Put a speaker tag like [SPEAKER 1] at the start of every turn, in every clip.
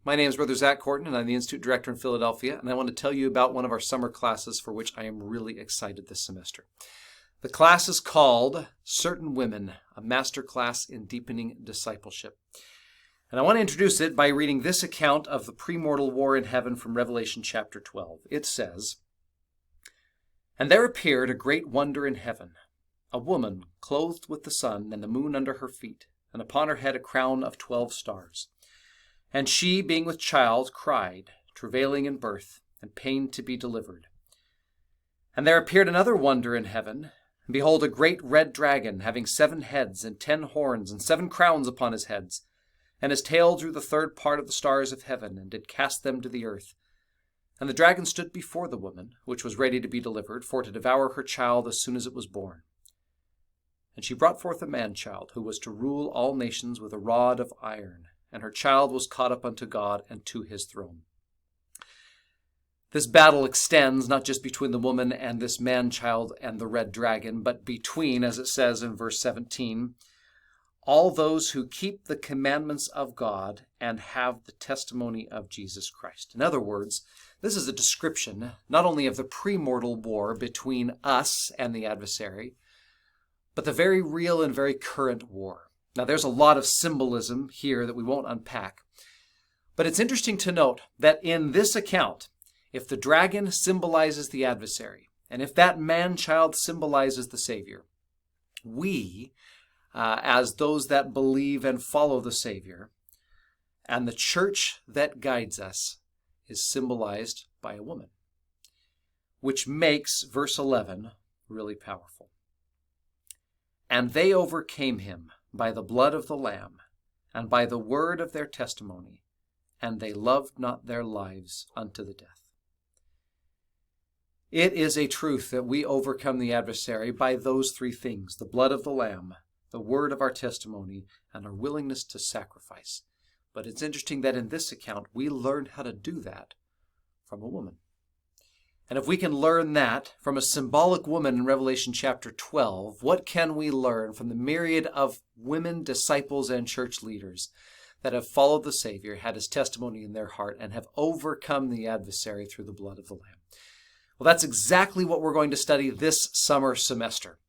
[SPEAKER 1] My name is Brother Zach Corton, and I'm the Institute Director in Philadelphia, and I want to tell you about one of our summer classes for which I am really excited this semester. The class is called Certain Women, a Master Class in Deepening Discipleship. And I want to introduce it by reading this account of the premortal war in heaven from Revelation chapter 12. It says, "And there appeared a great wonder in heaven, a woman clothed with the sun and the moon under her feet, and upon her head a crown of 12 stars. And she, being with child, cried, travailing in birth, and pained to be delivered. And there appeared another wonder in heaven, and behold, a great red dragon, having 7 heads and 10 horns, and 7 crowns upon his heads. And his tail drew the third part of the stars of heaven, and did cast them to the earth. And the dragon stood before the woman, which was ready to be delivered, for to devour her child as soon as it was born. And she brought forth a man-child, who was to rule all nations with a rod of iron. And her child was caught up unto God and to his throne." This battle extends not just between the woman and this man-child and the red dragon, but between, as it says in verse 17, all those who keep the commandments of God and have the testimony of Jesus Christ. In other words, this is a description not only of the premortal war between us and the adversary, but the very real and very current war. Now, there's a lot of symbolism here that we won't unpack, but it's interesting to note that in this account, if the dragon symbolizes the adversary, and if that man-child symbolizes the Savior, we, as those that believe and follow the Savior, and the church that guides us, is symbolized by a woman, which makes verse 11 really powerful. "And they overcame him by the blood of the Lamb, and by the word of their testimony, and they loved not their lives unto the death." It is a truth that we overcome the adversary by those 3 things: the blood of the Lamb, the word of our testimony, and our willingness to sacrifice. But it's interesting that in this account, we learned how to do that from a woman. And if we can learn that from a symbolic woman in Revelation chapter 12, what can we learn from the myriad of women disciples and church leaders that have followed the Savior, had his testimony in their heart, and have overcome the adversary through the blood of the Lamb? Well, that's exactly what we're going to study this summer semester.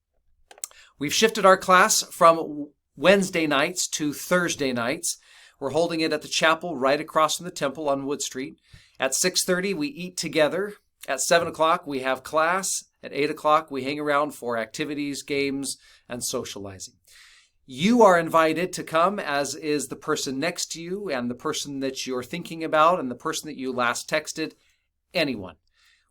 [SPEAKER 1] We've shifted our class from Wednesday nights to Thursday nights. We're holding it at the chapel right across from the temple on Wood Street. At 6:30, we eat together. At 7 o'clock, we have class. At 8 o'clock, we hang around for activities, games, and socializing. You are invited to come, as is the person next to you and the person that you're thinking about and the person that you last texted. Anyone.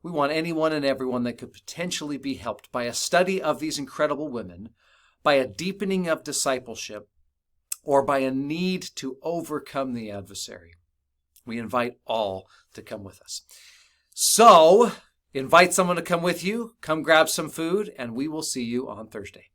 [SPEAKER 1] We want anyone and everyone that could potentially be helped by a study of these incredible women, by a deepening of discipleship, or by a need to overcome the adversary. We invite all to come with us. So, invite someone to come with you, come grab some food, and we will see you on Thursday.